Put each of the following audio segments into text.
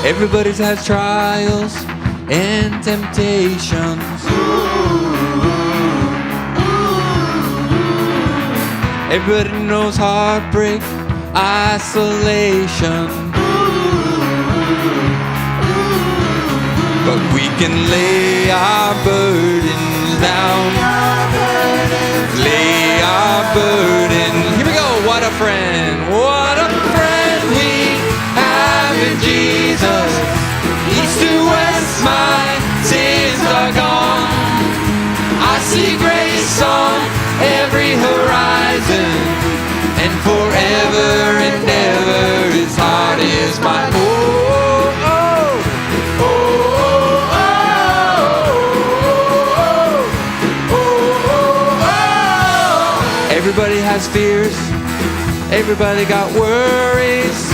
Everybody's has trials and temptations. Everybody knows heartbreak, isolation. But we can lay our burdens down. Lay our burdens. Here we go. What a friend. What a friend we have in Jesus. East to west, my sins are gone. I see grace on every horizon, and forever and ever His heart is my Everybody has fears, everybody got worries.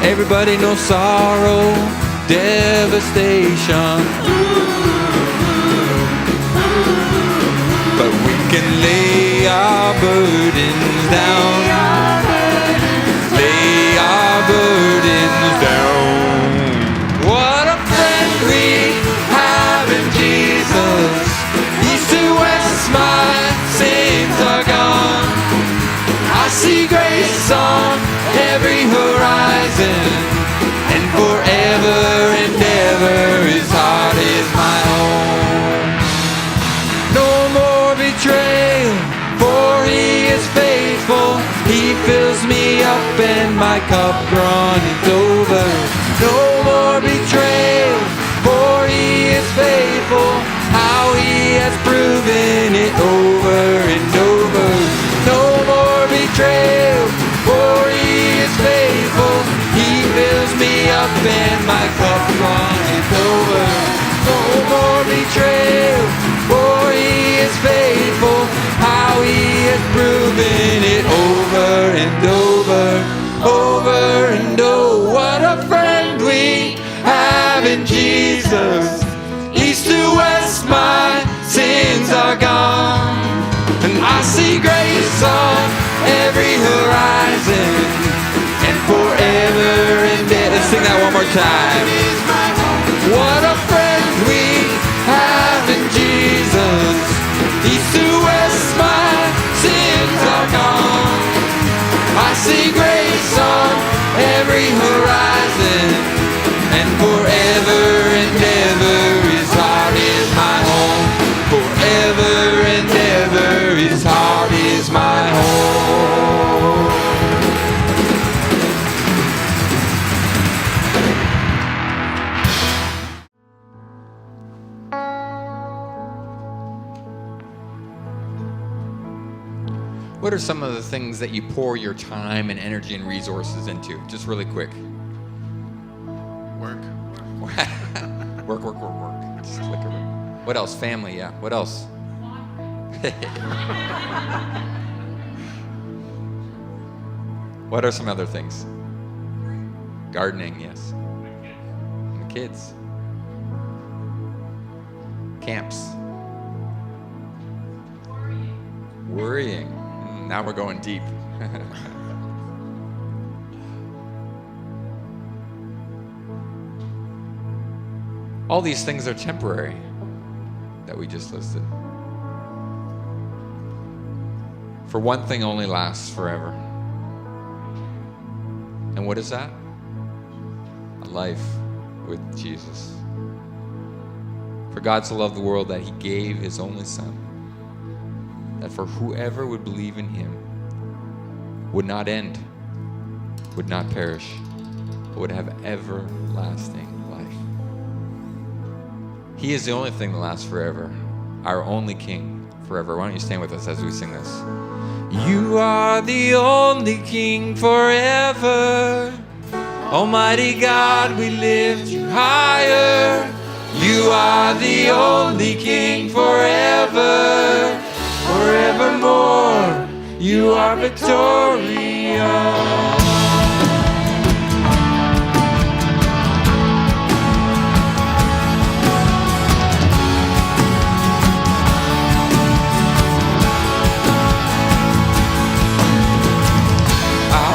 Everybody knows sorrow, devastation. But we can lay our burdens down. Lay our burdens down. What a friend we have in Jesus. East to west, my sins are gone. I see grace on every horizon, and forever and ever His heart is my home. No more betrayal, for He is faithful. He fills me up and my cup runneth over. No more betrayal, for He is faithful. How He has proven it over and over. No more betrayal, for He is faithful. He fills me up and my cup runneth over. No more betrayal, for He is faithful. How He has proven it over and over, over and over. What a friend we have in Jesus. East to west, my sins are gone, and I see grace on every horizon, and forever and ever. Let's sing that one more time. What a friend we have in Jesus. East to west, my sins are gone. I see grace on every horizon, and forever and ever His heart is my home. Forever and ever His heart is my home. What are some of the things that you pour your time and energy and resources into? Just really quick. Work. work. Just click it. What else? Family, yeah. What else? What are some other things? Gardening, yes. And the kids. Camps. Worrying. Now we're going deep. All these things are temporary that we just listed. For one thing only lasts forever. And what is that? A life with Jesus. For God so loved the world that He gave His only Son, that for whoever would believe in Him would not end, would not perish, but would have everlasting life. He is the only thing that lasts forever, our only King forever. Why don't you stand with us as we sing this? You are the only King forever. Almighty God, we lift You higher. You are the only King forever. Forevermore, You are victorious. Our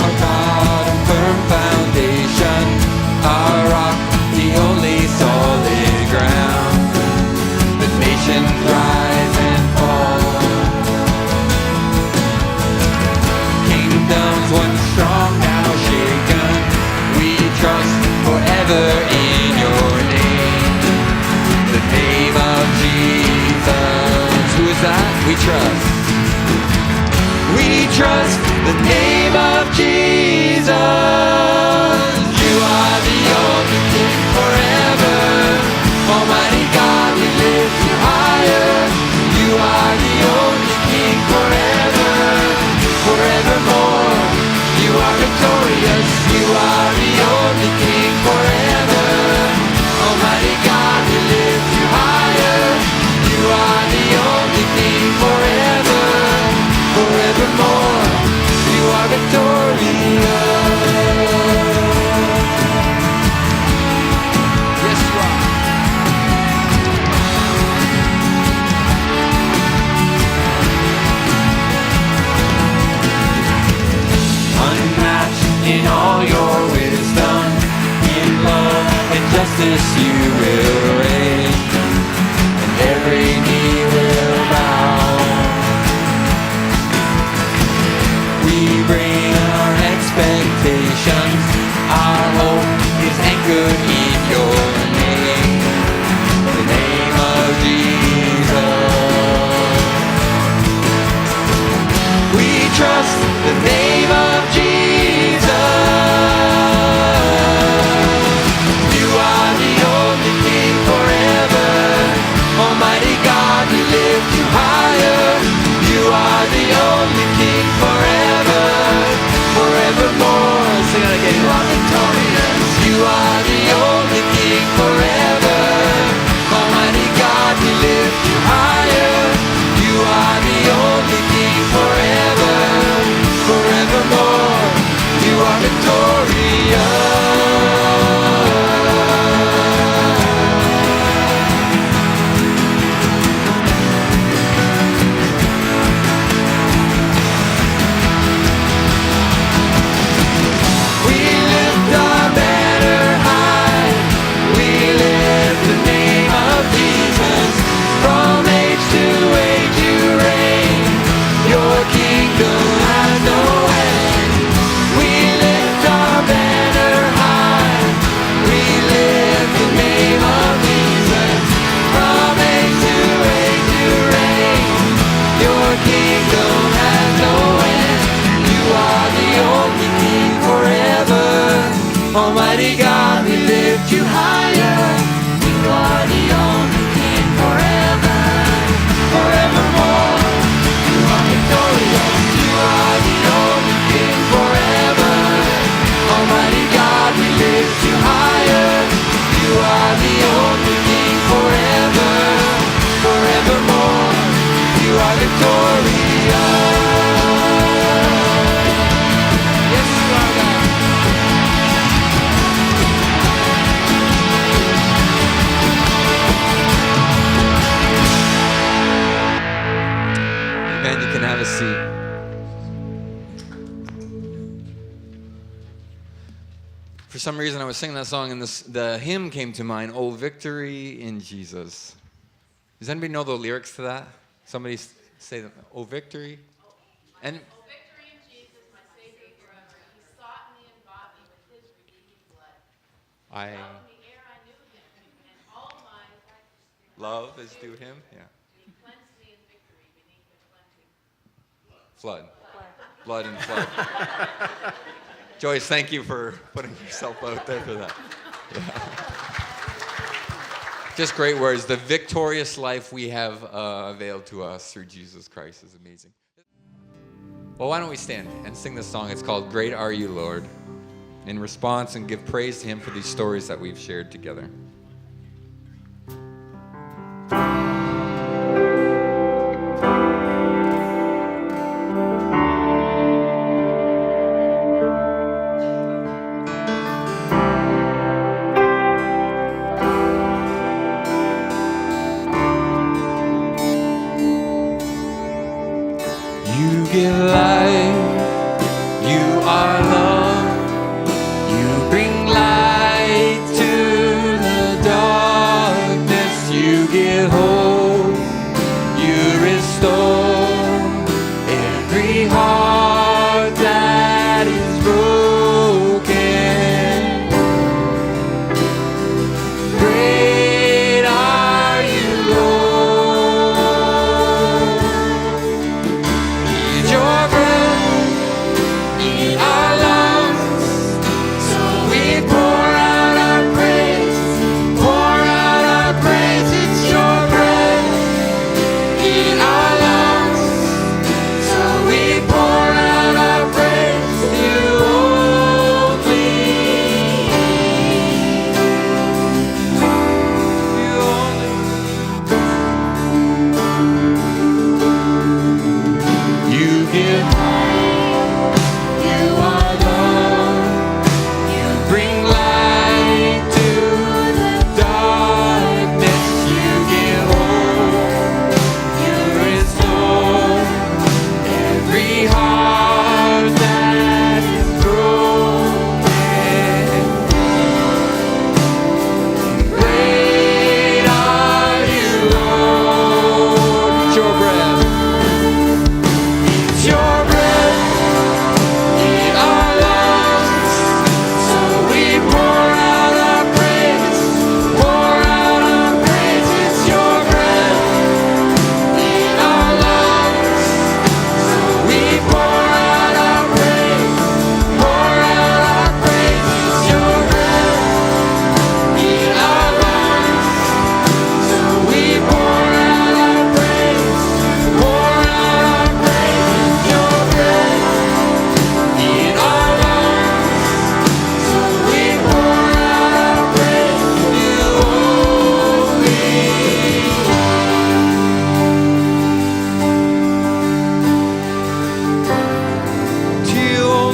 trust the name of Jesus. You are the only King forever. Almighty God, we lift you higher. You are the only King forever, forevermore. You are victorious. You are the only King forever. Almighty God, we lift you higher. You are the only King forever, forevermore. You are victorious. Yes, you are. Unmatched in all your wisdom, in love and justice you will reign, and every knee will bow. We bring our expectations, our hope is anchored in your name, the name of Jesus. We trust the name of Jesus. You are the only King forever. Almighty God, we lift you higher. You are the only King forever, forevermore. Sing it again. You are victorious. You are the only King forever. Almighty God, we lift you higher. You are the only King forever, forevermore. You are victorious. We lift our banner high. We lift the name of Jesus. From age to age you reign. Your kingdom has no end. We lift our banner high. We lift the name of Jesus. From age to age you reign. Your kingdom has no end. You are the only King forever. Almighty God, we lift you higher. You are the only King forever, forevermore. You are victorious. You are the only King forever. Almighty God, we lift you higher. You are the only King forever, forevermore. You are victorious. Yes, you are God. Amen. You can have a seat. For some reason, I was singing that song, and the hymn came to mind. Oh, victory in Jesus. Does anybody know the lyrics to that? Somebody say that. Oh, victory. And Oh, victory in Jesus, my Savior forever. He sought me and bought me with his redeeming blood. I Loved me ere I knew him, and all my love is due him. Yeah. he cleansed me in victory beneath the cleansing Flood. Blood and flood. Joyce, thank you for putting yourself out there for that. Yeah. Just great words. The victorious life we have availed to us through Jesus Christ is amazing. Well, why don't we stand and sing this song? It's called Great Are You, Lord, in response, and give praise to him for these stories that we've shared together. You give life, you are love, you bring light to the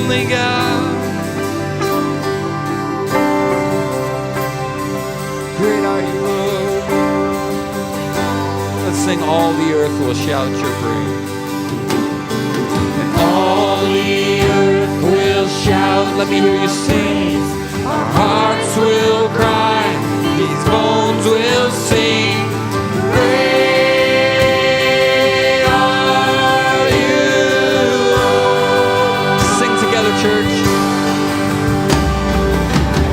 only God. Great are you, Lord. Let's sing All the Earth Will Shout Your Praise. And all the earth will shout. Let me hear you sing. Our hearts will cry. These bones will sing. Great are you, Lord. Sing together, church.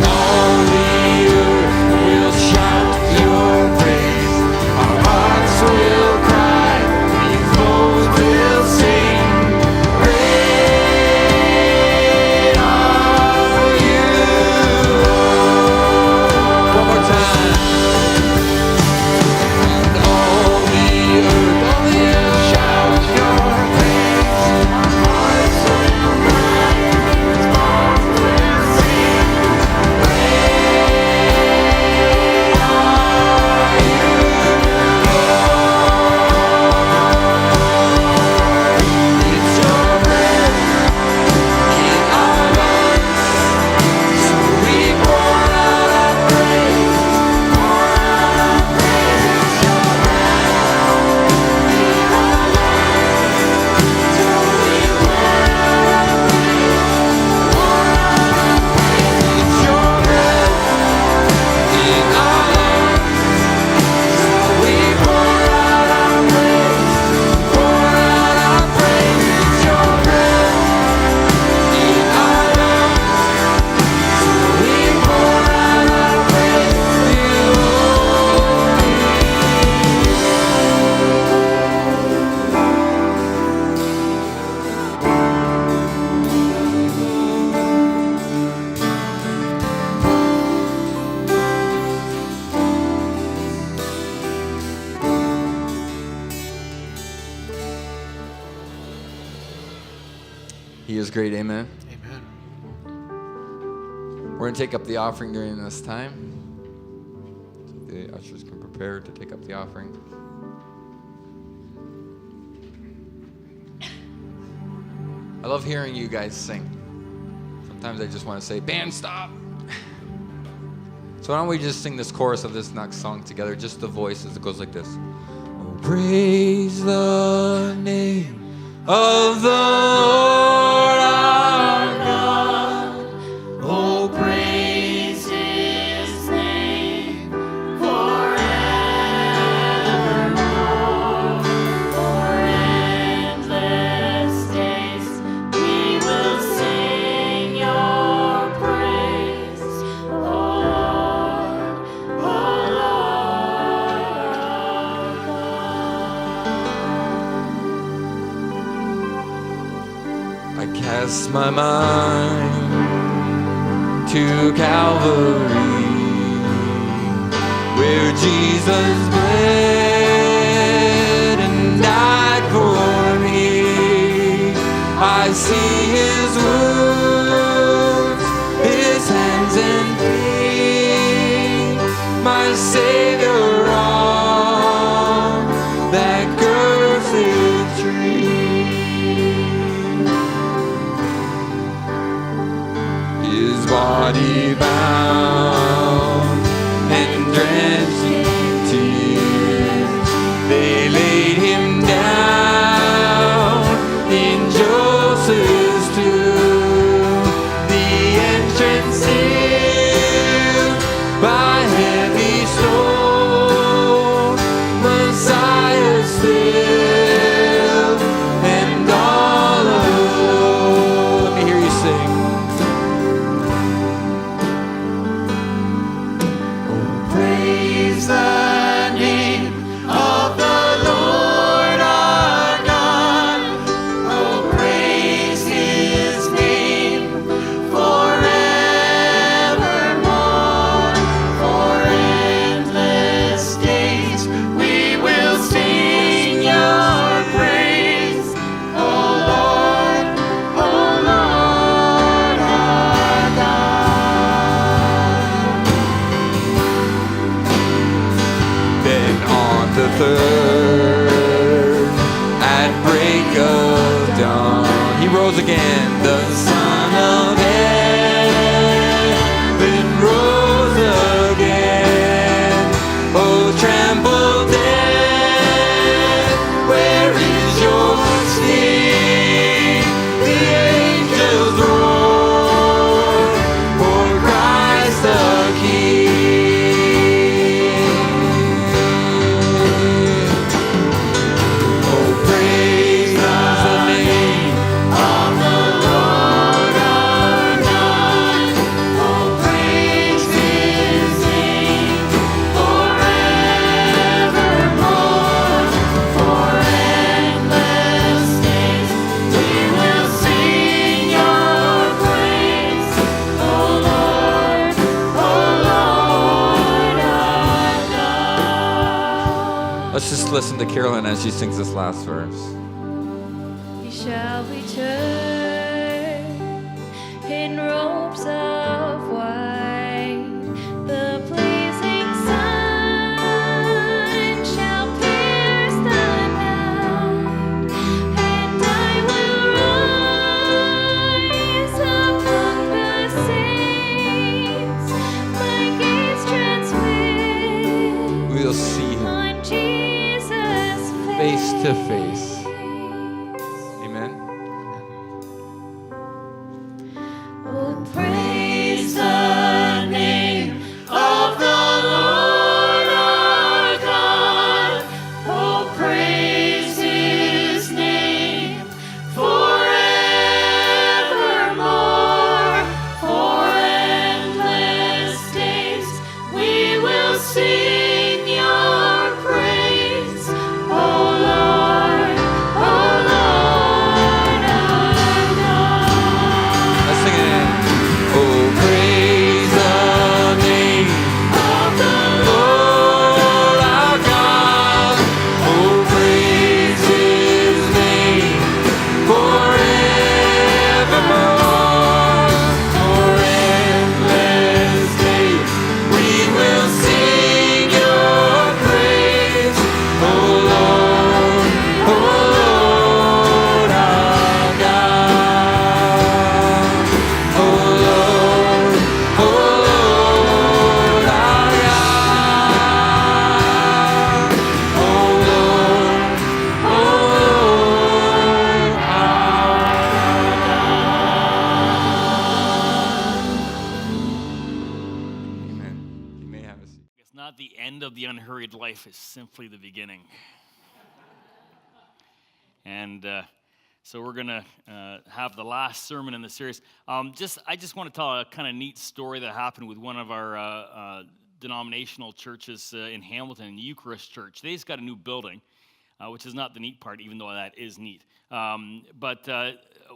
All the earth will shout your praise. Our hearts will cry. These bones will sing. Great are you, Lord. One more time. And all the earth shout your praise. Our hearts will cry. These bones will sing. It's your breath in our lungs, so we pour out our praise. Pour out our praise. It's your breath in our lungs, so we pour out our praise. Pour out our praise. It's your breath in our lungs, so we pour out our praise. Pour out our praise. It's your breath in our lungs, so we pour out our praise to you. He is great, amen. Amen. We're going to take up the offering during this time. The ushers can prepare to take up the offering. I love hearing you guys sing. Sometimes I just want to say, band, stop. So why don't we just sing this chorus of this next song together, just the voices. It goes like this. Oh, praise the name of the Lord our God. Oh, praise His name forevermore. For endless days we will sing Your praise, O Lord, our God. I cast my mind to Calvary, where Jesus bled and died for me. I see His wounds, His hands and feet, my Savior on that cursed tree. His body bound and drenched in tears, they laid Him down in Joseph's tomb. The entrance sealed by heavy stone, Messiah still and all alone. Let me hear you sing. listen to Carolyn as she sings this last verse. He shall return in robes of white, the blazing sun shall pierce the night, and I will rise among the saints, my gaze transfixed We'll see him on Jesus' face to face. Amen. Oh, praise the name of the Lord our God. Oh, praise his name forevermore. For endless days we will sing your praise. Oh Lord, our God. Let's sing it. Oh, praise the name Of the Lord our God. Oh, praise his name forevermore. For endless days we will sing your praise. Oh Lord, our God. Oh Lord, our God. Oh Lord, Amen. You may have a seat. It's not the end of the unhurried life, it's simply the beginning. And so we're going to have the last sermon in the series. I just want to tell a kind of neat story that happened with one of our denominational churches in Hamilton, Eucharist Church. They just got a new building, which is not the neat part, even though that is neat. But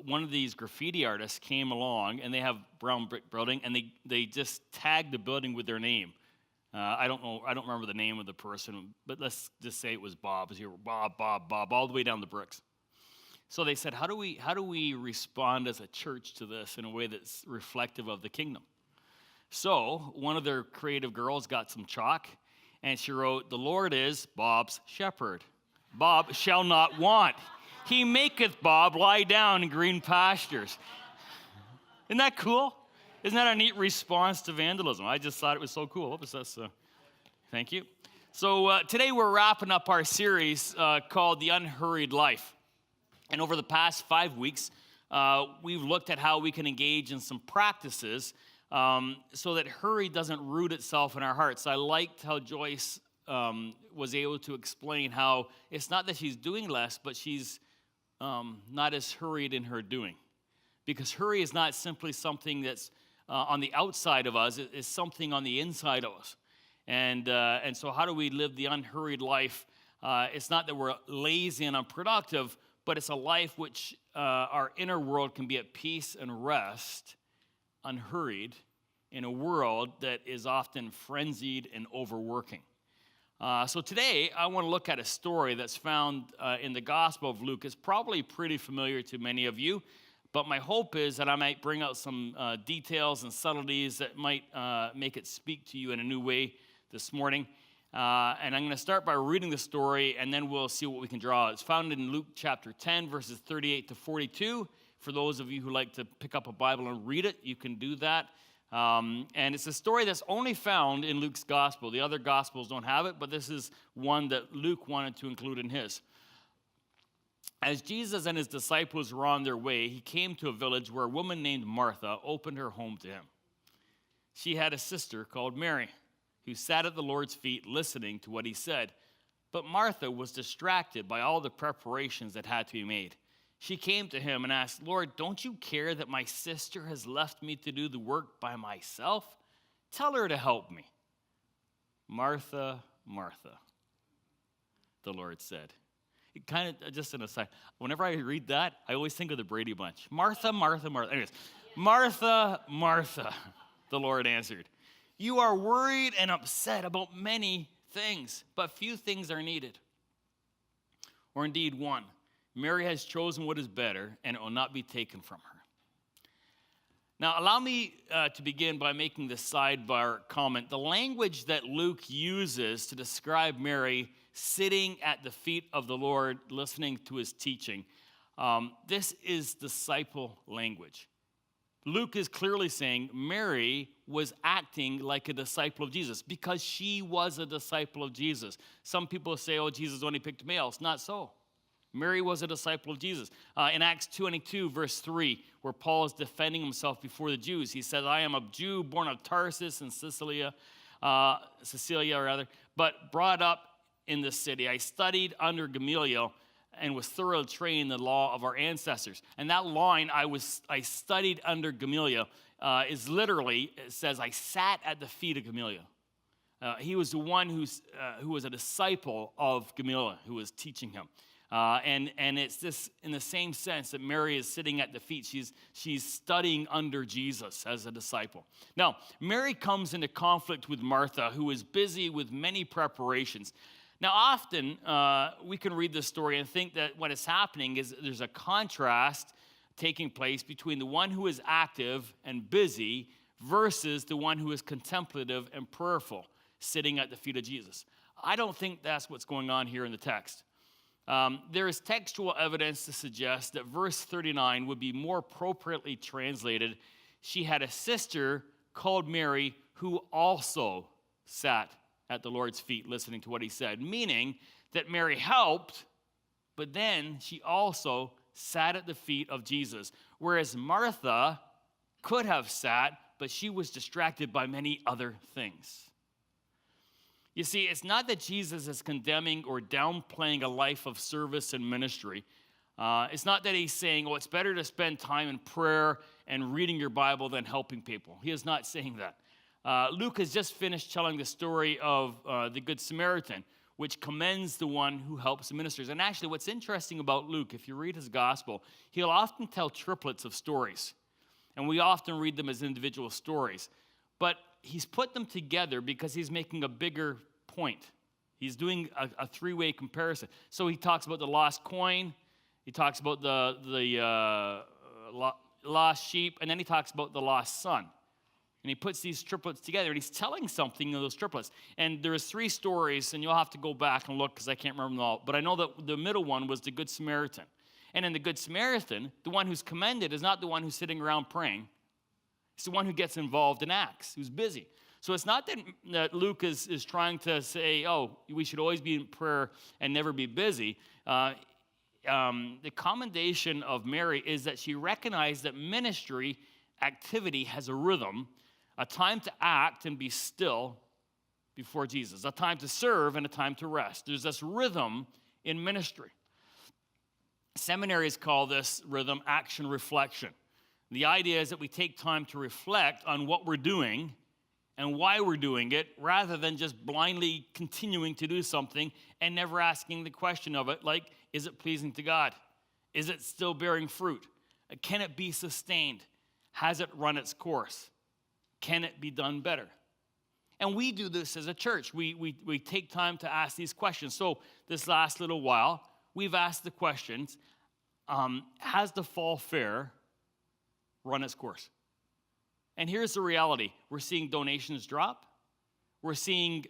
one of these graffiti artists came along, and they have brown brick building, and they just tagged the building with their name. I don't remember the name of the person, but let's just say it was Bob. It was Bob, all the way down the bricks. So they said, how do we respond as a church to this in a way that's reflective of the kingdom? So one of their creative girls got some chalk, and she wrote, "The Lord is Bob's shepherd. Bob shall not want. He maketh Bob lie down in green pastures." Isn't that cool? Isn't that a neat response to vandalism? I just thought it was so cool. Thank you. So today we're wrapping up our series called The Unhurried Life. And over the past 5 weeks, we've looked at how we can engage in some practices so that hurry doesn't root itself in our hearts. I liked how Joyce was able to explain how it's not that she's doing less, but she's not as hurried in her doing. Because hurry is not simply something that's on the outside of us, it's something on the inside of us. And so how do we live the unhurried life? It's not that we're lazy and unproductive, but it's a life which our inner world can be at peace and rest, unhurried, in a world that is often frenzied and overworking. So today, I want to look at a story that's found in the Gospel of Luke. It's probably pretty familiar to many of you, but my hope is that I might bring out some details and subtleties that might make it speak to you in a new way this morning. And I'm going to start by reading the story, and then we'll see what we can draw. It's found in Luke chapter 10, verses 38 to 42. For those of you who like to pick up a Bible and read it, you can do that. And it's a story that's only found in Luke's gospel. The other gospels don't have it, but this is one that Luke wanted to include in his. As Jesus and his disciples were on their way, he came to a village where a woman named Martha opened her home to him. She had a sister called Mary, who sat at the Lord's feet listening to what he said. But Martha was distracted by all the preparations that had to be made. She came to him and asked, "Lord, don't you care that my sister has left me to do the work by myself? Tell her to help me." "Martha, Martha," the Lord said. It kind of, just an aside, whenever I read that, I always think of the Brady Bunch. "Martha, Martha, Martha." Anyways, "Martha, Martha," the Lord answered. "You are worried and upset about many things, but few things are needed. or indeed one. Mary has chosen what is better, and it will not be taken from her. Now, allow me to begin by making this sidebar comment. The language that Luke uses to describe Mary sitting at the feet of the Lord, listening to his teaching, this is disciple language. Luke is clearly saying Mary was acting like a disciple of Jesus because she was a disciple of Jesus. Some people say, oh, Jesus only picked males. Not so. Mary was a disciple of Jesus. In Acts 22, verse 3, where Paul is defending himself before the Jews, he says, I am a Jew born of Tarsus in Cilicia, but brought up in this city. I studied under Gamaliel and was thoroughly trained in the law of our ancestors. And that line, I studied under Gamaliel, is literally, it says, I sat at the feet of Gamaliel. He was the one who was a disciple of Gamaliel, who was teaching him. And it's this in the same sense that Mary is sitting at the feet. She's studying under Jesus as a disciple. Now, Mary comes into conflict with Martha, who is busy with many preparations. Now, often we can read this story and think that what is happening is there's a contrast taking place between the one who is active and busy versus the one who is contemplative and prayerful, sitting at the feet of Jesus. I don't think that's what's going on here in the text. There is textual evidence to suggest that verse 39 would be more appropriately translated, she had a sister called Mary who also sat at the Lord's feet listening to what he said, meaning that Mary helped, but then she also sat at the feet of Jesus, whereas Martha could have sat, but she was distracted by many other things. You see, it's not that Jesus is condemning or downplaying a life of service and ministry. It's not that he's saying, oh, it's better to spend time in prayer and reading your Bible than helping people. He is not saying that. Luke has just finished telling the story of the Good Samaritan, which commends the one who helps the ministers. And actually, what's interesting about Luke, if you read his gospel, he'll often tell triplets of stories. And we often read them as individual stories. But he's put them together because he's making a bigger point. He's doing a three-way comparison. So he talks about the lost coin, he talks about the lost sheep, and then he talks about the lost son. And he puts these triplets together, and he's telling something of those triplets. And there's three stories, and you'll have to go back and look because I can't remember them all. But I know that the middle one was the Good Samaritan. And in the Good Samaritan, the one who's commended is not the one who's sitting around praying. It's the one who gets involved in acts, who's busy. So it's not that Luke is trying to say, oh, we should always be in prayer and never be busy. The commendation of Mary is that she recognized that ministry activity has a rhythm, a time to act and be still before Jesus, a time to serve and a time to rest. There's this rhythm in ministry. Seminaries call this rhythm action reflection. The idea is that we take time to reflect on what we're doing and why we're doing it, rather than just blindly continuing to do something and never asking the question of it, like, is it pleasing to God? Is it still bearing fruit? Can it be sustained? Has it run its course? Can it be done better? And we do this as a church. We take time to ask these questions. So this last little while, we've asked the questions, has the fall fair run its course? And here's the reality. We're seeing donations drop. We're seeing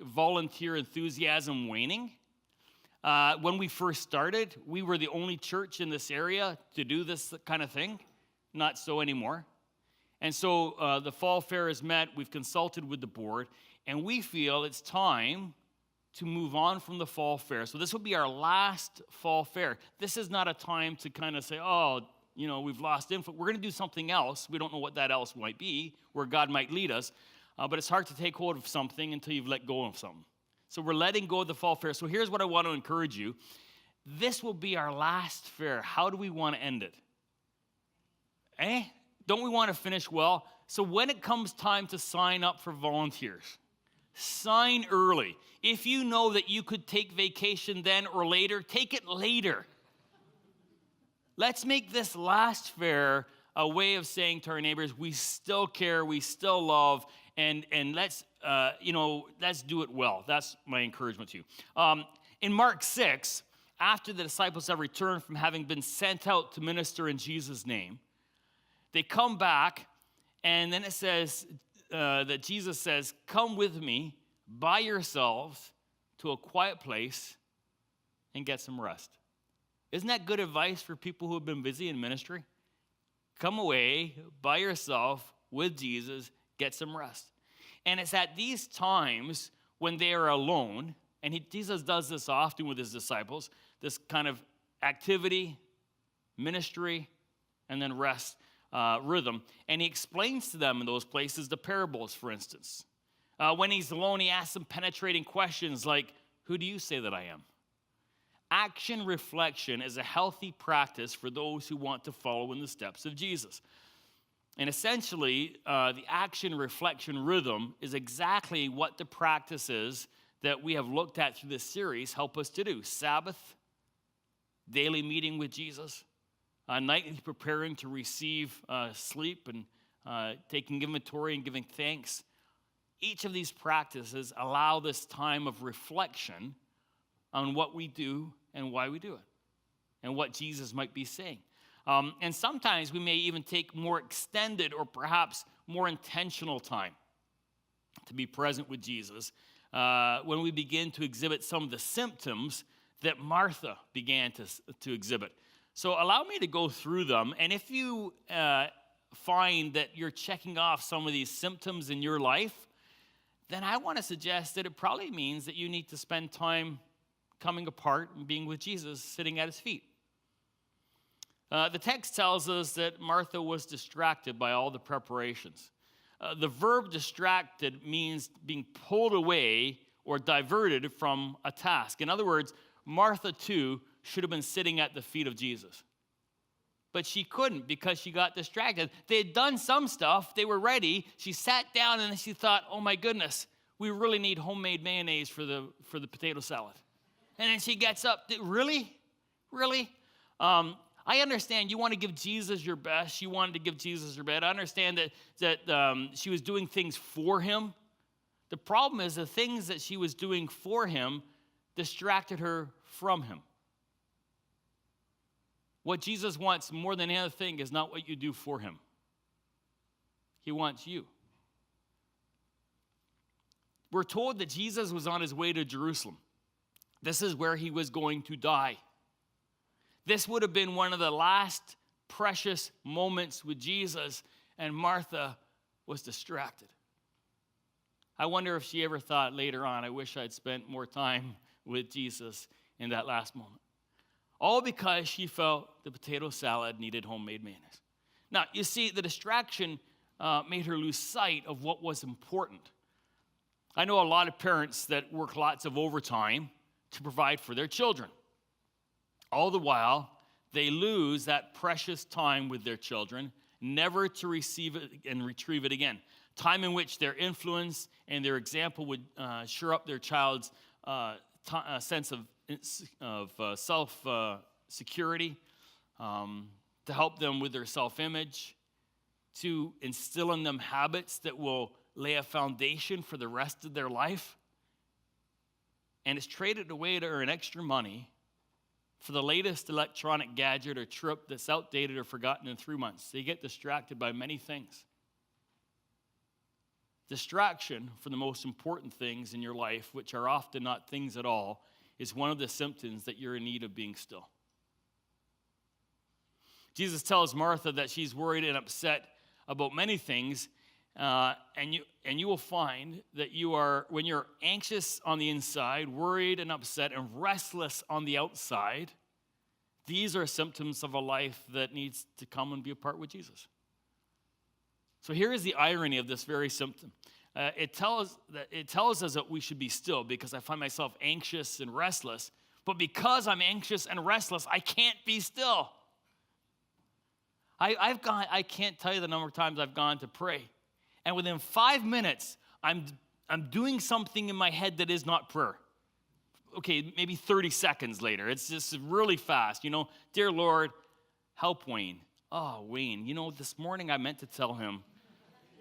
volunteer enthusiasm waning. When we first started, we were the only church in this area to do this kind of thing. Not so anymore. And so the fall fair is met. We've consulted with the board. And we feel it's time to move on from the fall fair. So this will be our last fall fair. This is not a time to kind of say, oh, you know, we've lost info. We're going to do something else. We don't know what that else might be, where God might lead us. But it's hard to take hold of something until you've let go of something. So we're letting go of the fall fair. So here's what I want to encourage you. This will be our last fair. How do we want to end it? Don't we want to finish well? So when it comes time to sign up for volunteers, sign early. If you know that you could take vacation then or later, take it later. Let's make this last fair a way of saying to our neighbors, we still care, we still love, and let's do it well. That's my encouragement to you. In Mark 6, after the disciples have returned from having been sent out to minister in Jesus' name, they come back, and then it says that Jesus says, come with me by yourselves to a quiet place and get some rest. Isn't that good advice for people who have been busy in ministry? Come away by yourself with Jesus, get some rest. And it's at these times when they are alone, and Jesus does this often with his disciples, this kind of activity, ministry, and then rest rhythm. And he explains to them in those places the parables, for instance. When he's alone, he asks them penetrating questions like, who do you say that I am? Action reflection is a healthy practice for those who want to follow in the steps of Jesus. And essentially, the action reflection rhythm is exactly what the practices that we have looked at through this series help us to do. Sabbath, daily meeting with Jesus, nightly preparing to receive sleep and taking inventory and giving thanks. Each of these practices allow this time of reflection on what we do and why we do it, and what Jesus might be saying. And sometimes we may even take more extended or perhaps more intentional time to be present with Jesus when we begin to exhibit some of the symptoms that Martha began to exhibit. So allow me to go through them, and if you find that you're checking off some of these symptoms in your life, then I want to suggest that it probably means that you need to spend time coming apart and being with Jesus, sitting at his feet. The text tells us that Martha was distracted by all the preparations. The verb distracted means being pulled away or diverted from a task. In other words, Martha too should have been sitting at the feet of Jesus. But she couldn't because she got distracted. They had done some stuff. They were ready. She sat down and she thought, oh my goodness, we really need homemade mayonnaise for the potato salad. And then she gets up. Really? Really? I understand you want to give Jesus your best. She wanted to give Jesus her best. I understand that she was doing things for him. The problem is the things that she was doing for him distracted her from him. What Jesus wants more than anything is not what you do for him. He wants you. We're told that Jesus was on his way to Jerusalem. This is where he was going to die. This would have been one of the last precious moments with Jesus, and Martha was distracted. I wonder if she ever thought later on, I wish I'd spent more time with Jesus in that last moment. All because she felt the potato salad needed homemade mayonnaise. Now, you see, the distraction made her lose sight of what was important. I know a lot of parents that work lots of overtime to provide for their children. All the while, they lose that precious time with their children, never to receive it and retrieve it again. Time in which their influence and their example would shore up their child's sense of self-security, to help them with their self-image, to instill in them habits that will lay a foundation for the rest of their life. And it's traded away to earn extra money for the latest electronic gadget or trip that's outdated or forgotten in 3 months. They get distracted by many things. Distraction for the most important things in your life, which are often not things at all, is one of the symptoms that you're in need of being still. Jesus tells Martha that she's worried and upset about many things, and you will find that when you're anxious on the inside, worried and upset, and restless on the outside, these are symptoms of a life that needs to come and be apart with Jesus. So here is the irony of this very symptom. It tells us that we should be still because I find myself anxious and restless, but because I'm anxious and restless, I can't be still. I can't tell you the number of times I've gone to pray, and within 5 minutes, I'm doing something in my head that is not prayer. Okay, maybe 30 seconds later. It's just really fast. Dear Lord, help Wayne. Oh, Wayne, this morning I meant to tell him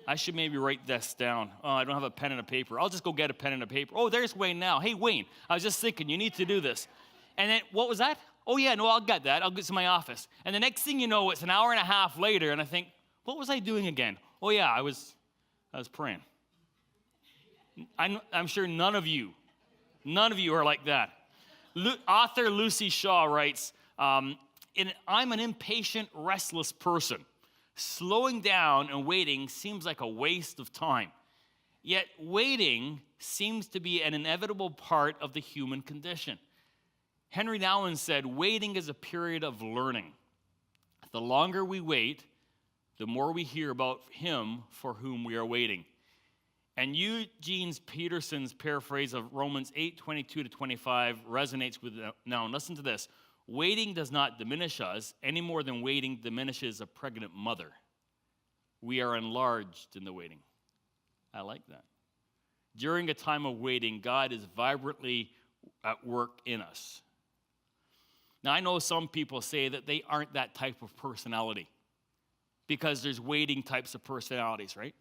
I should maybe write this down. Oh, I don't have a pen and a paper. I'll just go get a pen and a paper. Oh, there's Wayne now. Hey, Wayne, I was just thinking you need to do this. And then, what was that? Oh, yeah, no, I'll get that. I'll get to my office. And the next thing you know, it's an hour and a half later, and I think, what was I doing again? Oh, yeah, I was praying. I'm sure none of you are like that. Author Lucy Shaw writes, I'm an impatient, restless person. Slowing down and waiting seems like a waste of time. Yet waiting seems to be an inevitable part of the human condition. Henry Nouwen said, waiting is a period of learning. The longer we wait, the more we hear about him for whom we are waiting. And Eugene Peterson's paraphrase of Romans 8:22-25 resonates with Nouwen. Listen to this. Waiting does not diminish us any more than waiting diminishes a pregnant mother. We are enlarged in the waiting. I like that. During a time of waiting, God is vibrantly at work in us. Now, I know some people say that they aren't that type of personality because there's waiting types of personalities, right?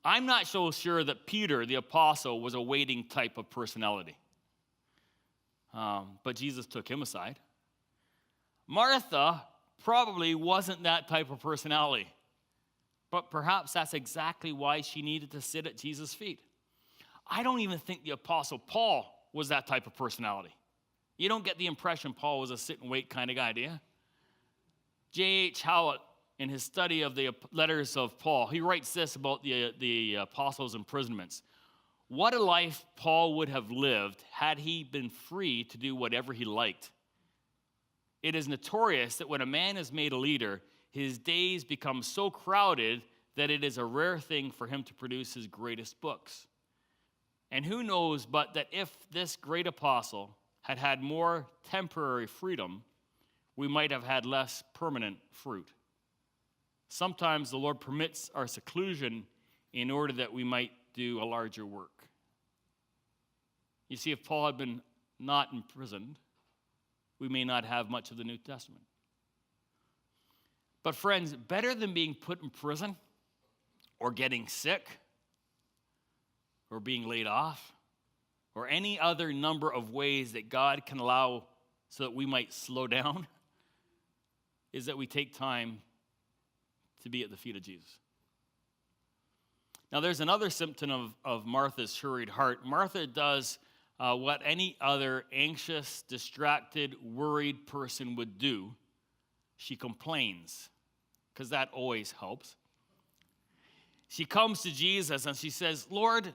I'm not so sure that Peter, the apostle, was a waiting type of personality. But Jesus took him aside. Martha probably wasn't that type of personality. But perhaps that's exactly why she needed to sit at Jesus' feet. I don't even think the apostle Paul was that type of personality. You don't get the impression Paul was a sit and wait kind of guy, do you? J.H. Howlett, in his study of the letters of Paul, he writes this about the apostles' imprisonments. What a life Paul would have lived had he been free to do whatever he liked. It is notorious that when a man is made a leader, his days become so crowded that it is a rare thing for him to produce his greatest books. And who knows but that if this great apostle had had more temporary freedom, we might have had less permanent fruit. Sometimes the Lord permits our seclusion in order that we might do a larger work. You see, if Paul had been not imprisoned, we may not have much of the New Testament. But friends, better than being put in prison or getting sick or being laid off or any other number of ways that God can allow so that we might slow down is that we take time to be at the feet of Jesus. Now, there's another symptom of Martha's hurried heart. Martha does what any other anxious, distracted, worried person would do. She complains, because that always helps. She comes to Jesus and she says, Lord,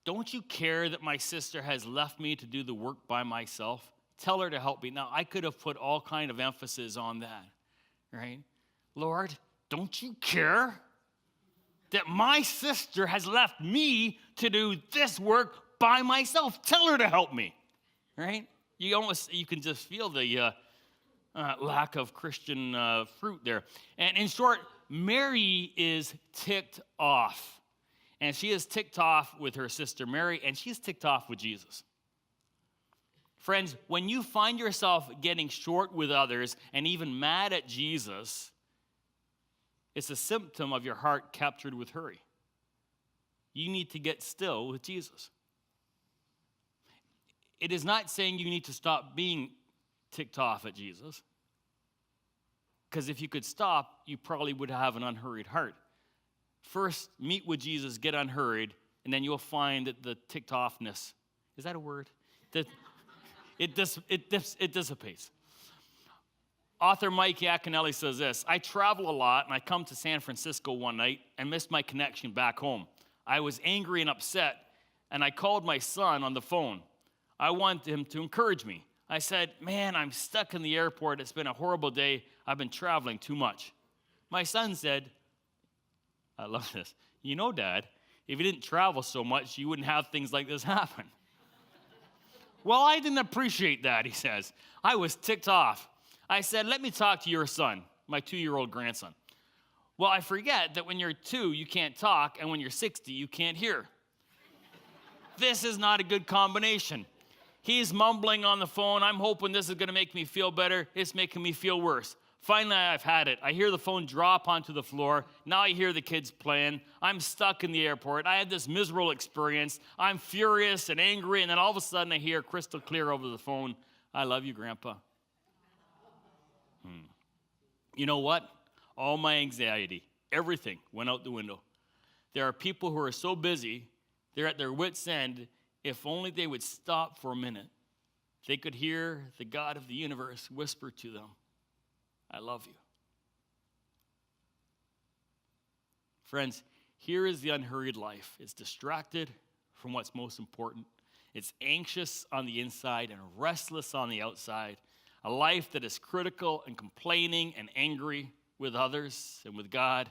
don't you care that my sister has left me to do the work by myself? Tell her to help me. Now, I could have put all kind of emphasis on that, right? Lord, don't you care that my sister has left me to do this work by myself? Tell her to help me, right? You can just feel the lack of Christian fruit there. And in short, Mary is ticked off. And she is ticked off with her sister Mary, and she's ticked off with Jesus. Friends, when you find yourself getting short with others and even mad at Jesus, it's a symptom of your heart captured with hurry. You need to get still with Jesus. It is not saying you need to stop being ticked off at Jesus, because if you could stop, you probably would have an unhurried heart. First, meet with Jesus, get unhurried, and then you'll find that the ticked offness, is that a word? That it dissipates. Author Mike Yaconelli says this, I travel a lot, and I come to San Francisco one night and missed my connection back home. I was angry and upset, and I called my son on the phone. I wanted him to encourage me. I said, man, I'm stuck in the airport. It's been a horrible day. I've been traveling too much. My son said, I love this. You know, Dad, if you didn't travel so much, you wouldn't have things like this happen. Well, I didn't appreciate that, he says. I was ticked off. I said, let me talk to your son, my 2-year-old grandson. Well, I forget that when you're 2, you can't talk, and when you're 60, you can't hear. This is not a good combination. He's mumbling on the phone. I'm hoping this is going to make me feel better. It's making me feel worse. Finally, I've had it. I hear the phone drop onto the floor. Now I hear the kids playing. I'm stuck in the airport. I had this miserable experience. I'm furious and angry, and then all of a sudden I hear crystal clear over the phone, I love you, Grandpa. You know what? All my anxiety, everything went out the window. There are people who are so busy, they're at their wits' end. If only they would stop for a minute, they could hear the God of the universe whisper to them, I love you. Friends, here is the unhurried life. It's distracted from what's most important. It's anxious on the inside and restless on the outside. A life that is critical and complaining and angry with others and with God.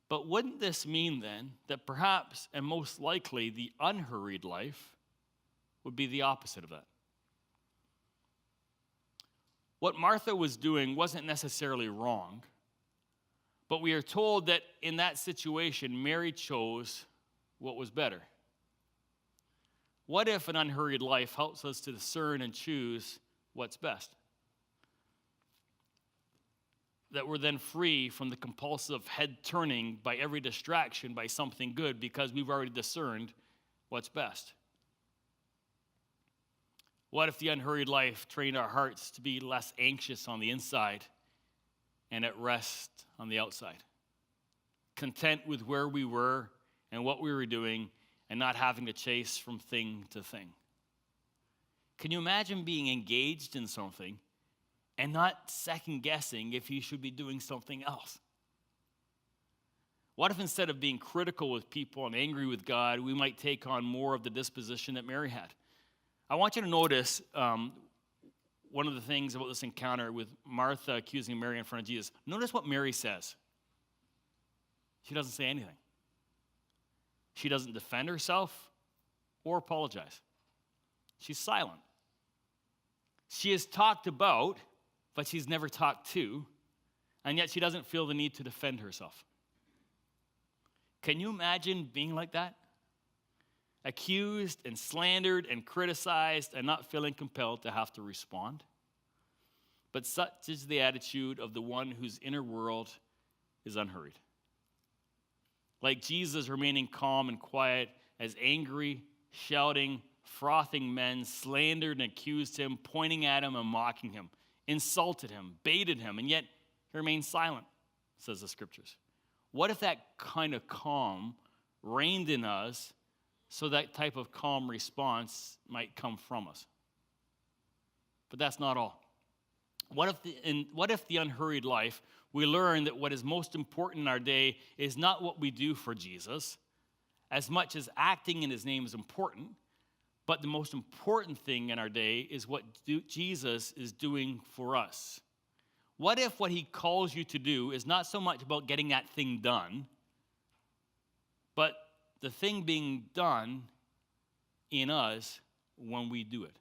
But wouldn't this mean then that perhaps and most likely the unhurried life would be the opposite of that? What Martha was doing wasn't necessarily wrong, but we are told that in that situation, Mary chose what was better. What if an unhurried life helps us to discern and choose what's best? That we're then free from the compulsive head turning by every distraction by something good because we've already discerned what's best. What if the unhurried life trained our hearts to be less anxious on the inside and at rest on the outside? Content with where we were and what we were doing and not having to chase from thing to thing. Can you imagine being engaged in something and not second guessing if you should be doing something else? What if instead of being critical with people and angry with God, we might take on more of the disposition that Mary had? I want you to notice one of the things about this encounter with Martha accusing Mary in front of Jesus. Notice what Mary says. She doesn't say anything. She doesn't defend herself or apologize. She's silent. She is talked about, but she's never talked to, and yet she doesn't feel the need to defend herself. Can you imagine being like that? Accused and slandered and criticized and not feeling compelled to have to respond. But such is the attitude of the one whose inner world is unhurried. Like Jesus remaining calm and quiet as angry, shouting, frothing men slandered and accused him, pointing at him and mocking him, insulted him, baited him, and yet he remained silent, says the scriptures. What if that kind of calm reigned in us so that type of calm response might come from us? But that's not all. What if the unhurried life, we learn that what is most important in our day is not what we do for Jesus, as much as acting in his name is important, but the most important thing in our day is what Jesus is doing for us. What if what he calls you to do is not so much about getting that thing done, but the thing being done in us when we do it?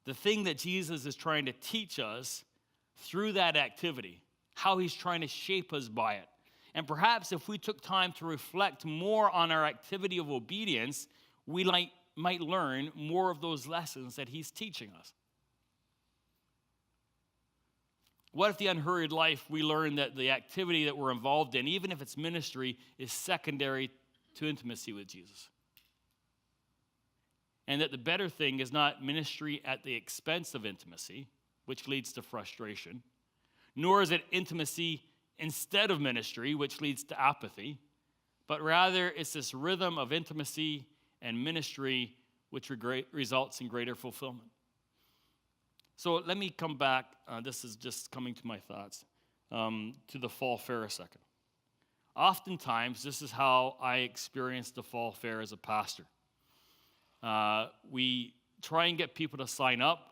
The thing that Jesus is trying to teach us through that activity, how he's trying to shape us by it. And perhaps if we took time to reflect more on our activity of obedience, we might learn more of those lessons that he's teaching us. What if the unhurried life, we learn that the activity that we're involved in, even if it's ministry, is secondary to intimacy with Jesus? And that the better thing is not ministry at the expense of intimacy, which leads to frustration, nor is it intimacy instead of ministry, which leads to apathy, but rather it's this rhythm of intimacy and ministry which results in greater fulfillment. So let me come back, this is just coming to my thoughts, to the fall fair a second. Oftentimes, this is how I experienced the fall fair as a pastor. We try and get people to sign up.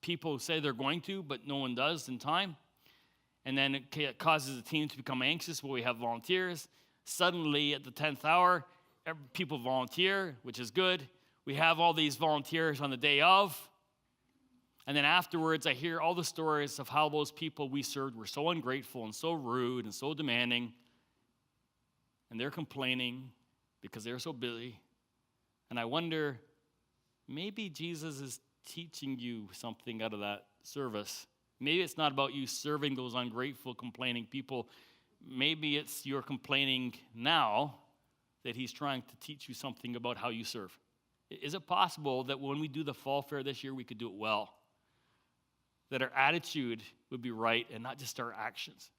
People say they're going to, but no one does in time. And then it causes the team to become anxious when we have volunteers. Suddenly, at the 10th hour, people volunteer, which is good. We have all these volunteers on the day of. And then afterwards, I hear all the stories of how those people we served were so ungrateful and so rude and so demanding. And they're complaining because they're so busy. And I wonder, maybe Jesus is teaching you something out of that service. Maybe it's not about you serving those ungrateful, complaining people. Maybe it's you're complaining now that he's trying to teach you something about how you serve. Is it possible that when we do the fall fair this year, we could do it well? That our attitude would be right and not just our actions?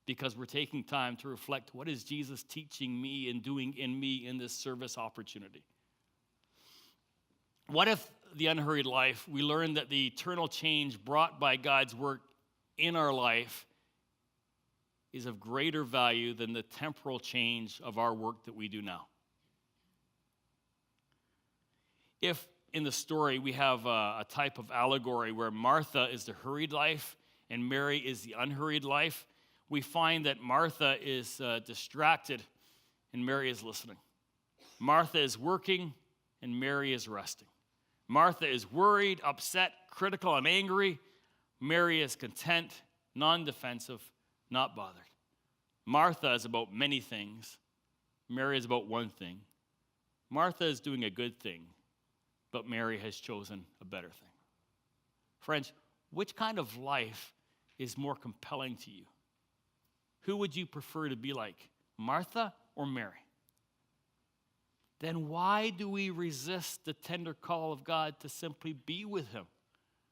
Because we're taking time to reflect, what is Jesus teaching me and doing in me in this service opportunity? What if the unhurried life, we learn that the eternal change brought by God's work in our life is of greater value than the temporal change of our work that we do now? If in the story we have a type of allegory where Martha is the hurried life and Mary is the unhurried life, we find that Martha is distracted and Mary is listening. Martha is working and Mary is resting. Martha is worried, upset, critical, and angry. Mary is content, non-defensive, not bothered. Martha is about many things. Mary is about one thing. Martha is doing a good thing, but Mary has chosen a better thing. Friends, which kind of life is more compelling to you? Who would you prefer to be like, Martha or Mary? Then why do we resist the tender call of God to simply be with him?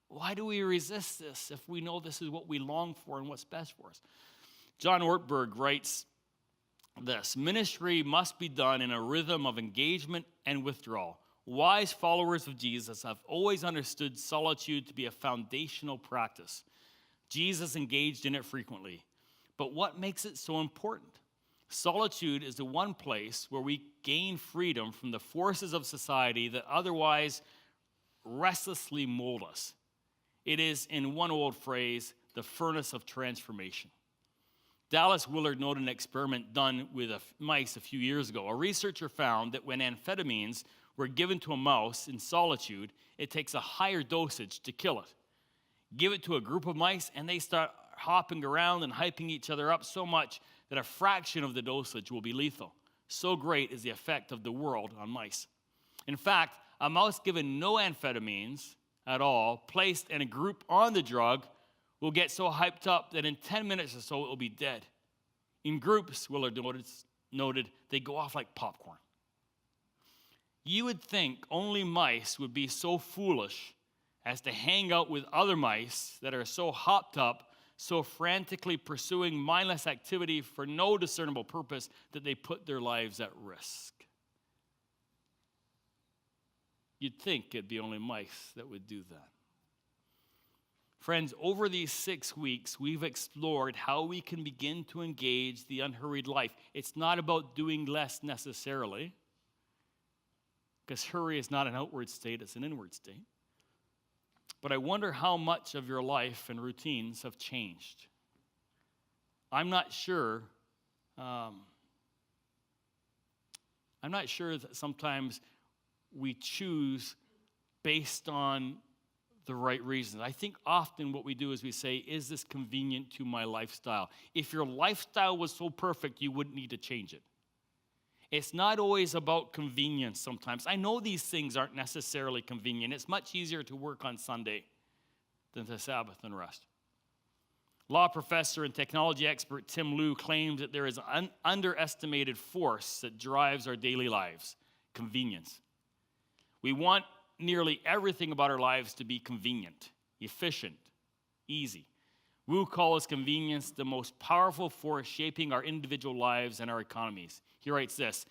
Why do we resist this if we know this is what we long for and what's best for us? John Ortberg writes this: ministry must be done in a rhythm of engagement and withdrawal. Wise followers of Jesus have always understood solitude to be a foundational practice. Jesus engaged in it frequently. But what makes it so important? Solitude is the one place where we gain freedom from the forces of society that otherwise restlessly mold us. It is, in one old phrase, the furnace of transformation. Dallas Willard noted an experiment done with mice a few years ago. A researcher found that when amphetamines were given to a mouse in solitude, it takes a higher dosage to kill it. Give it to a group of mice, and they start hopping around and hyping each other up so much that a fraction of the dosage will be lethal. So great is the effect of the world on mice. In fact, a mouse given no amphetamines at all, placed in a group on the drug, will get so hyped up that in 10 minutes or so it will be dead. In groups, Willard noted, they go off like popcorn. You would think only mice would be so foolish as to hang out with other mice that are so hopped up, so frantically pursuing mindless activity for no discernible purpose that they put their lives at risk. You'd think it'd be only mice that would do that. Friends, over these 6 weeks, we've explored how we can begin to engage the unhurried life. It's not about doing less necessarily, because hurry is not an outward state, it's an inward state. But I wonder how much of your life and routines have changed. I'm not sure that sometimes we choose based on the right reasons. I think often what we do is we say, is this convenient to my lifestyle? If your lifestyle was so perfect, you wouldn't need to change it. It's not always about convenience sometimes. I know these things aren't necessarily convenient. It's much easier to work on Sunday than to Sabbath and rest. Law professor and technology expert Tim Liu claims that there is an underestimated force that drives our daily lives: convenience. We want nearly everything about our lives to be convenient, efficient, easy. Wu calls convenience the most powerful force shaping our individual lives and our economies. He writes this: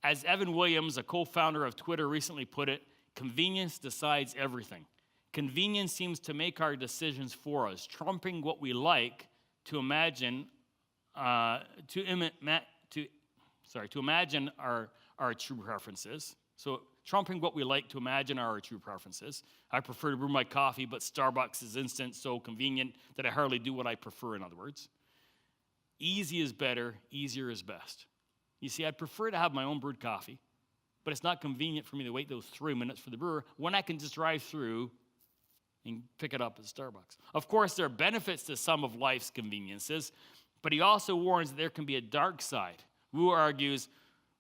as Evan Williams, a co-founder of Twitter, recently put it, convenience decides everything. Convenience seems to make our decisions for us, trumping what we like to imagine our true preferences. So trumping what we like to imagine are our true preferences. I prefer to brew my coffee, but Starbucks is instant, so convenient that I hardly do what I prefer, in other words. Easy is better, easier is best. You see, I'd prefer to have my own brewed coffee, but it's not convenient for me to wait those 3 minutes for the brewer when I can just drive through and pick it up at Starbucks. Of course, there are benefits to some of life's conveniences, but he also warns that there can be a dark side. Wu argues,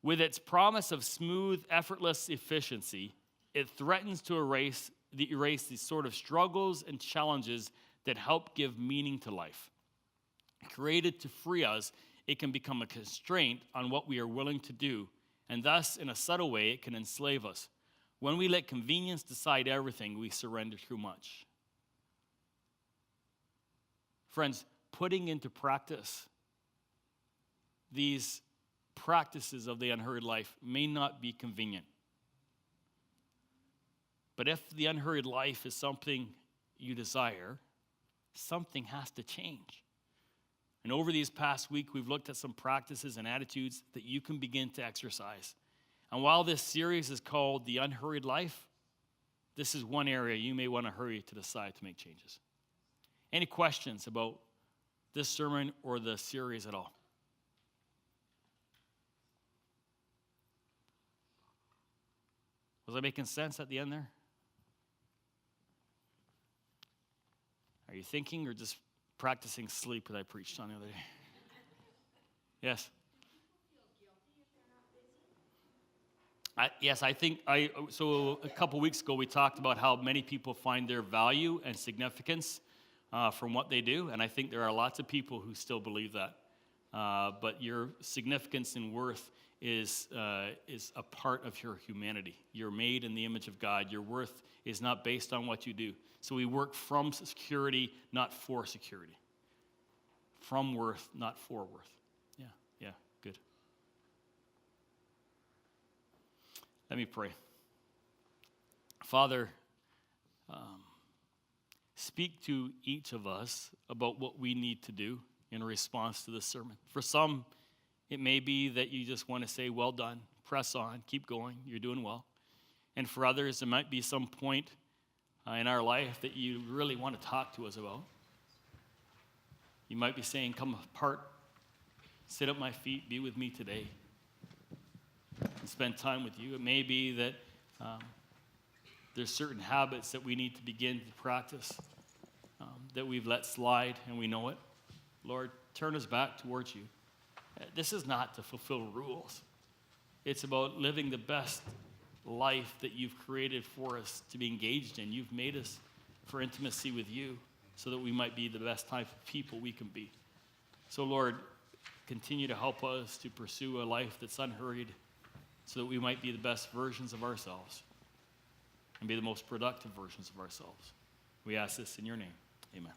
with its promise of smooth, effortless efficiency, it threatens to erase erase these sort of struggles and challenges that help give meaning to life. Created to free us, it can become a constraint on what we are willing to do, and thus, in a subtle way, it can enslave us. When we let convenience decide everything, we surrender too much. Friends, putting into practice these practices of the unhurried life may not be convenient. But if the unhurried life is something you desire, something has to change. And over these past week, we've looked at some practices and attitudes that you can begin to exercise. And while this series is called The Unhurried Life, this is one area you may want to hurry to decide to make changes. Any questions about this sermon or the series at all? Was I making sense at the end there? Are you thinking or just practicing sleep that I preached on the other day? Yes. Yes, I think so a couple weeks ago we talked about how many people find their value and significance from what they do, and I think there are lots of people who still believe that. But your significance and worth is a part of your humanity. You're made in the image of God. Your worth is not based on what you do. So we work from security, not for security. From worth, not for worth. Yeah, good. Let me pray. Father, speak to each of us about what we need to do in response to this sermon. For some, it may be that you just want to say, well done, press on, keep going, you're doing well. And for others, it might be some point in our life that you really want to talk to us about. You might be saying, come apart, sit at my feet, be with me today, and spend time with you. It may be that there's certain habits that we need to begin to practice that we've let slide and we know it. Lord, turn us back towards you. This is not to fulfill rules. It's about living the best life that you've created for us to be engaged in. You've made us for intimacy with you so that we might be the best type of people we can be. So, Lord, continue to help us to pursue a life that's unhurried so that we might be the best versions of ourselves and be the most productive versions of ourselves. We ask this in your name. Amen.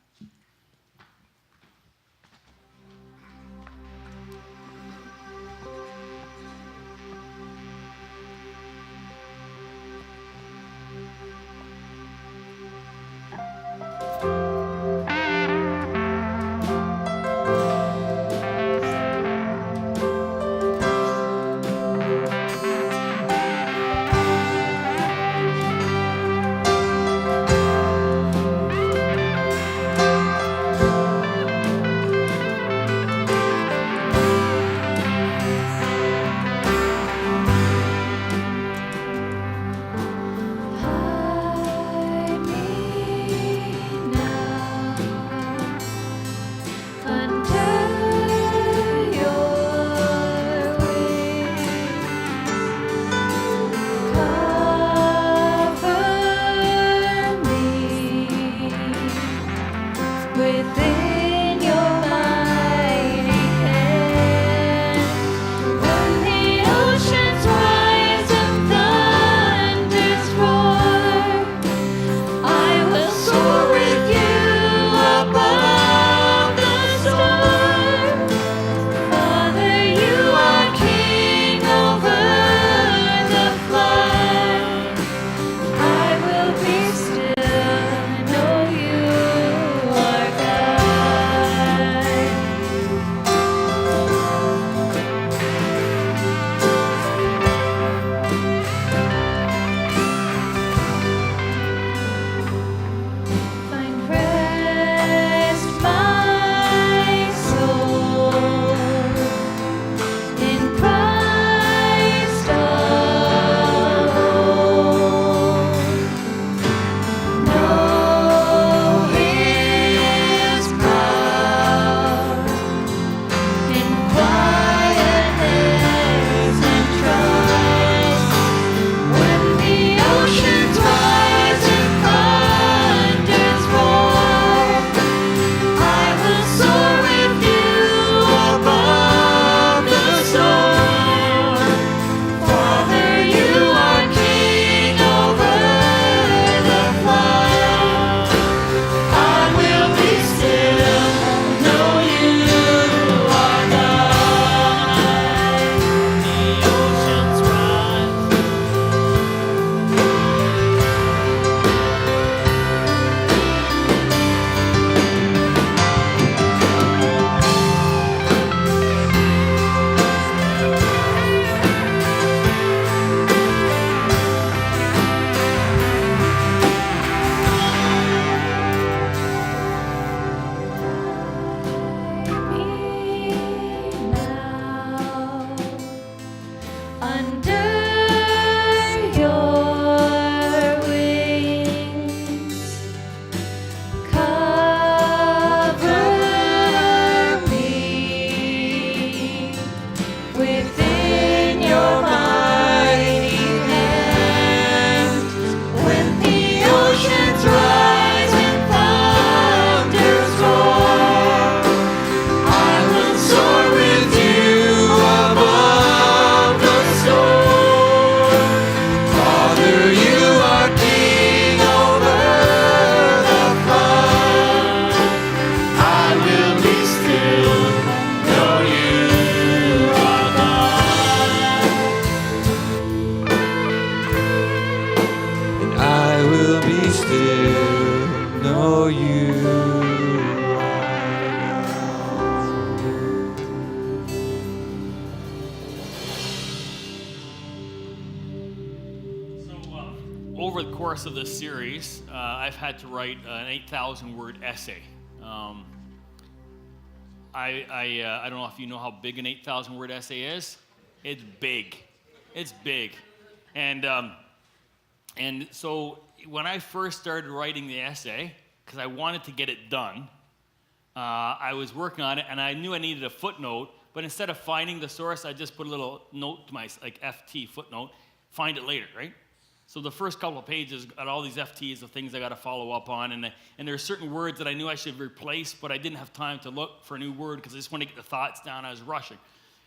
over the course of this series, I've had to write an 8,000-word essay. I don't know if you know how big an 8,000-word essay is. It's big. It's big. And so when I first started writing the essay, because I wanted to get it done, I was working on it, and I knew I needed a footnote, but instead of finding the source, I just put a little note to my, like, FT footnote, find it later, right? So the first couple of pages got all these FTs of things I got to follow up on, and there are certain words that I knew I should replace, but I didn't have time to look for a new word because I just wanted to get the thoughts down. I was rushing.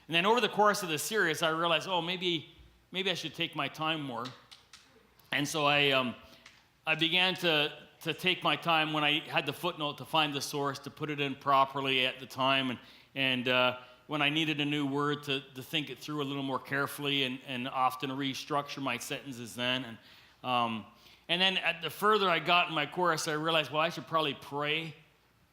And then over the course of the series, I realized, maybe I should take my time more. And so I began to take my time when I had the footnote to find the source, to put it in properly at the time, and when I needed a new word, to think it through a little more carefully, and often restructure my sentences then. And then the further I got in my course, I realized, I should probably pray,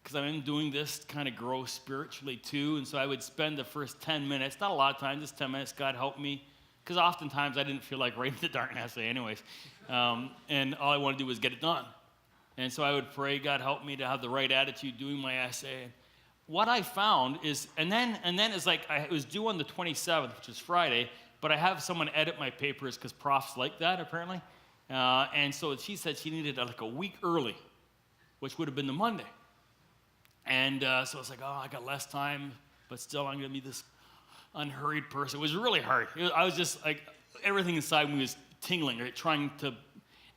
because I'm doing this to kind of grow spiritually too. And so I would spend the first 10 minutes, not a lot of time, just 10 minutes, God help me. Because oftentimes I didn't feel like writing the darn essay anyways. And all I wanted to do was get it done. And so I would pray, God help me to have the right attitude doing my essay. What I found is, and then it's like, it was due on the 27th, which is Friday, but I have someone edit my papers because profs like that, apparently. And so she said she needed like a week early, which would have been the Monday. And so it's like, I got less time, but still I'm going to be this unhurried person. It was really hard. I was just like, everything inside me was tingling, right, trying to,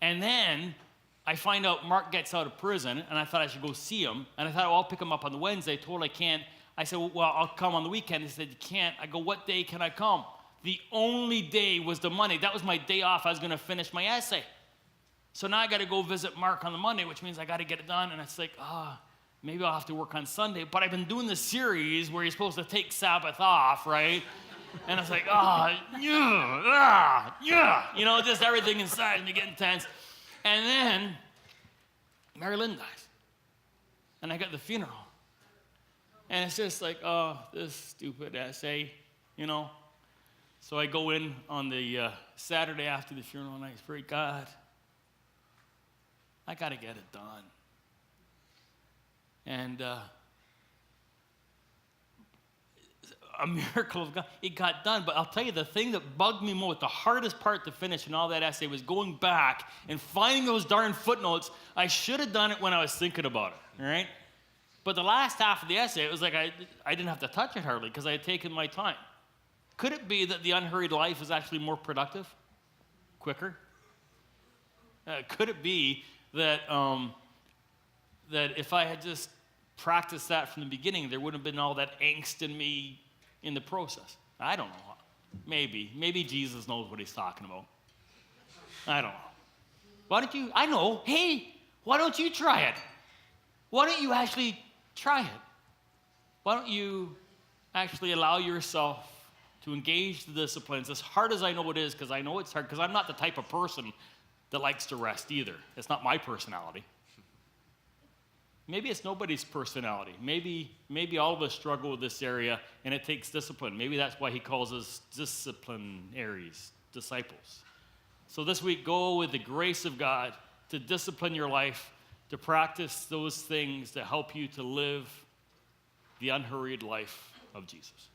and then I find out Mark gets out of prison, and I thought I should go see him. And I thought, I'll pick him up on the Wednesday. Told I can't. I said, well, I'll come on the weekend. He said, you can't. I go, what day can I come? The only day was the Monday. That was my day off. I was going to finish my essay. So now I got to go visit Mark on the Monday, which means I got to get it done. And it's like, maybe I'll have to work on Sunday. But I've been doing this series where you're supposed to take Sabbath off, right? And it's like, just everything inside me getting tense. And then Mary Lynn dies. And I got the funeral. And it's just like, this stupid essay, So I go in on the Saturday after the funeral, and I pray, God, I got to get it done. And a miracle of God, it got done. But I'll tell you, the thing that bugged me most, the hardest part to finish in all that essay, was going back and finding those darn footnotes. I should have done it when I was thinking about it, all right? But the last half of the essay, it was like I didn't have to touch it hardly because I had taken my time. Could it be that the unhurried life is actually more productive, quicker? Could it be that that if I had just practiced that from the beginning, there wouldn't have been all that angst in me in the process? I don't know. Maybe Jesus knows what he's talking about. I don't know. Why don't you? I know. Hey, why don't you try it? Why don't you actually try it? Why don't you actually allow yourself to engage the disciplines, as hard as I know it is, because I know it's hard, because I'm not the type of person that likes to rest either. It's not my personality. Maybe it's nobody's personality. Maybe all of us struggle with this area, and it takes discipline. Maybe that's why he calls us disciplinaries, disciples. So this week, go with the grace of God to discipline your life, to practice those things that help you to live the unhurried life of Jesus.